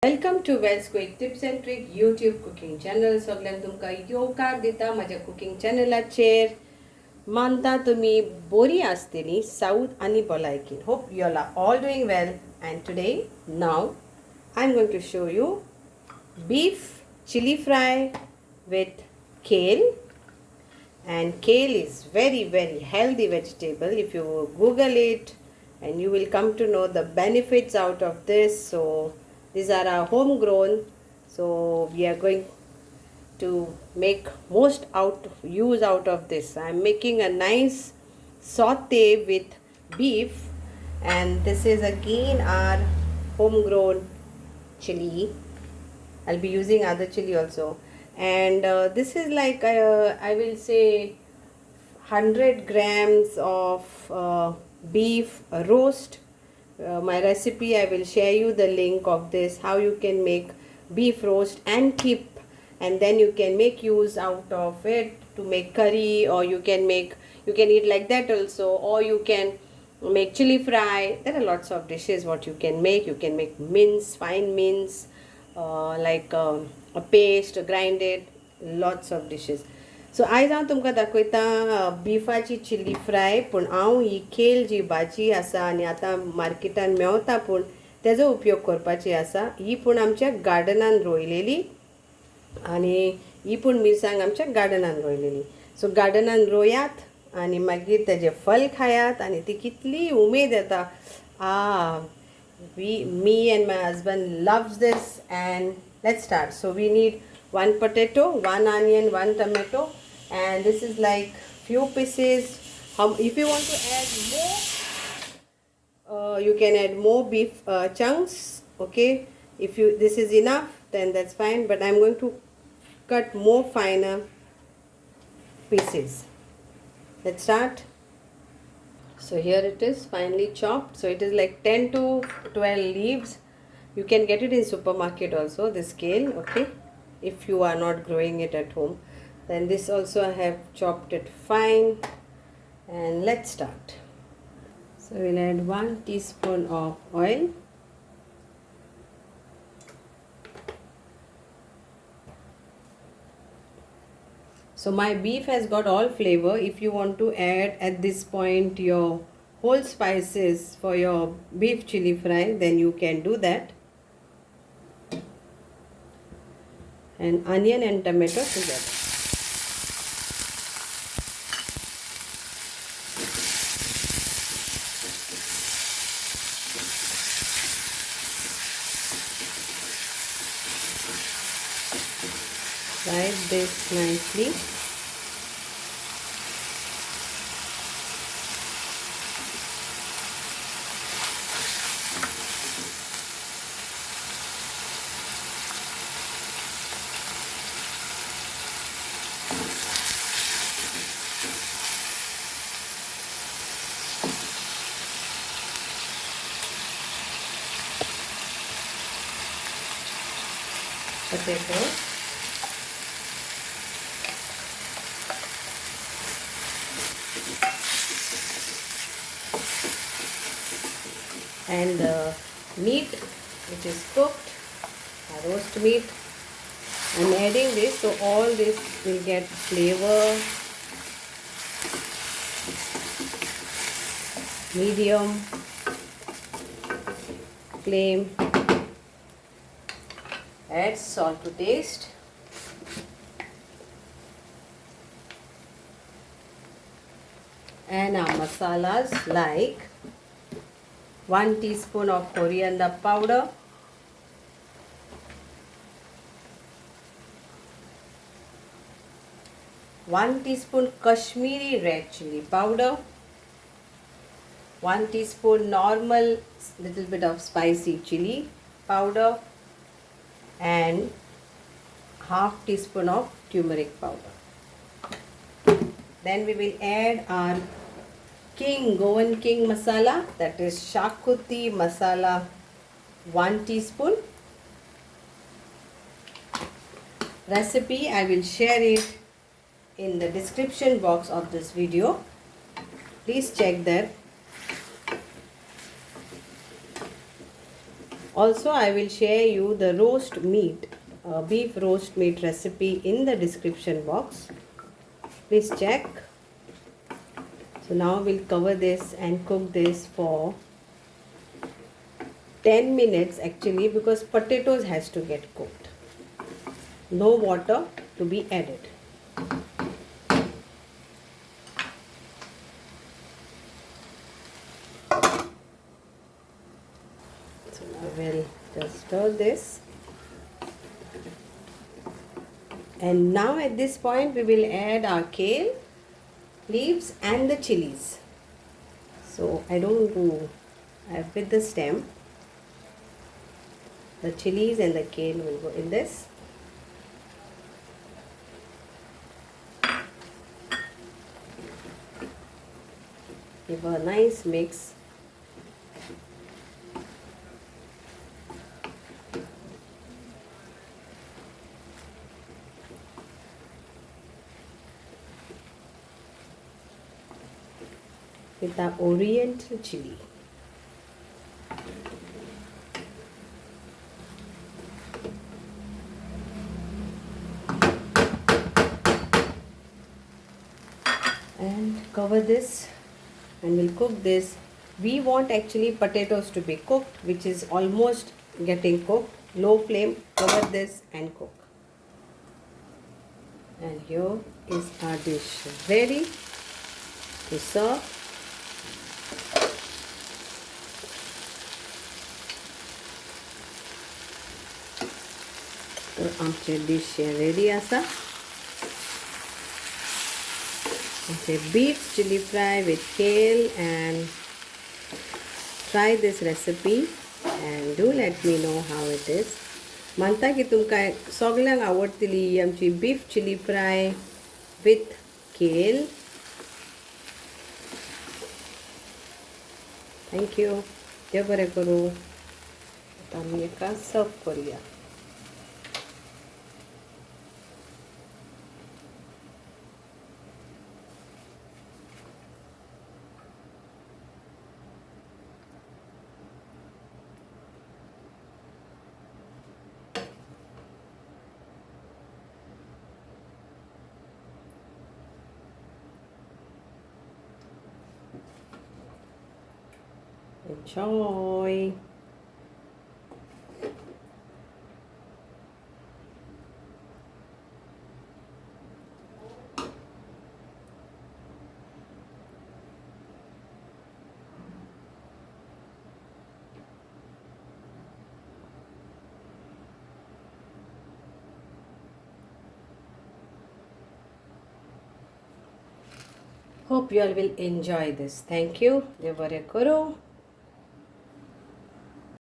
Welcome to Wells Quick Tips and Trick YouTube cooking channel. सगळ्यांक तुमकां येवकार दिता माझ्या cooking channelaचेर. मानता तुमी बरी आसतली साऊथ आणि भलायकी. Hope you all are all doing well. And today, now, I'm going to show you beef chili fry with kale. And kale is very healthy vegetable. If you Google it, and you will come to know the benefits out of this. So these are our homegrown, so we are going to make most use out of this. I'm making a nice saute with beef, and this is again our homegrown chili. I'll be using other chili also, and this is like I will say 100 grams of beef roast. My recipe, I will share you the link of this, how you can make beef roast and keep, and then you can make use out of it to make curry, or you can eat like that also, or you can make chili fry. There are lots of dishes what you can make. You can make mince, fine mince, like a paste, grind it, lots of dishes. सो आयज हांव तुमकां दाखयता बिफाची chilli fry. पूण हांव ही केल जी भाजी आसा आनी आतां मार्केटान मेवता पूण तेजो उपयोग करपाची आसा. ही पूण आमच्या गार्डनान रोयलेली, आनी ही पूण मिरसांग आमच्या गार्डनान रोयलेली. सो गार्डनान रोयात आनी मागीर तेजे फल खायात, आनी ती कितली उमेद येता. me and my husband loves this. And let's start. So we need 1 potato, 1 onion, 1 tomato, and this is like few pieces. If you want to add more, you can add more beef chunks. Okay, if this is enough, then that's fine, but I'm going to cut more finer pieces. Let's start. So here it is, finely chopped. So it is like 10 to 12 leaves. You can get it in supermarket also, this kale. Okay, if you are not growing it at home. Then this also I have chopped it fine, and let's start. So we'll add 1 teaspoon of oil. So my beef has got all flavor. If you want to add at this point your whole spices for your beef chili fry, then you can do that. And onion and tomato together. Fry this nicely. Potato. And the meat which is cooked, roast meat. I'm adding this, so all this will get flavor. Medium flame. Add salt to taste. And our masalas like 1 teaspoon of coriander powder, 1 teaspoon Kashmiri red chili powder, 1 teaspoon normal little bit of spicy chili powder, and half teaspoon of turmeric powder. Then we will add our Goan King masala, that is Xacuti Masala, 1 teaspoon. Recipe, I will share it in the description box of this video. Please check that. Also, I will share you the roast meat, beef roast meat recipe in the description box. Please check. So now we'll cover this and cook this for 10 minutes actually, because potatoes has to get cooked. No water to be added. So now we'll just stir this. And now at this point we will add our kale leaves and the chilies. So I don't do with the stem. The chilies and the kale will go in this. Give a nice mix. With our oriental chili. And cover this and we'll cook this. We want actually potatoes to be cooked, which is almost getting cooked. Low flame, cover this and cook. And here is our dish ready to serve. So आमचे dish ready asa. It's a beef chili fry with kale, and try this recipe and do let me know how it is. Manta ki tumka soglang आवडतली आमची beef chili fry with kale. Thank you. देव बरें करूं. आता आमी एका सर्व करूया. Enjoy. Hope you all will enjoy this. Thank you. Dev bare karo.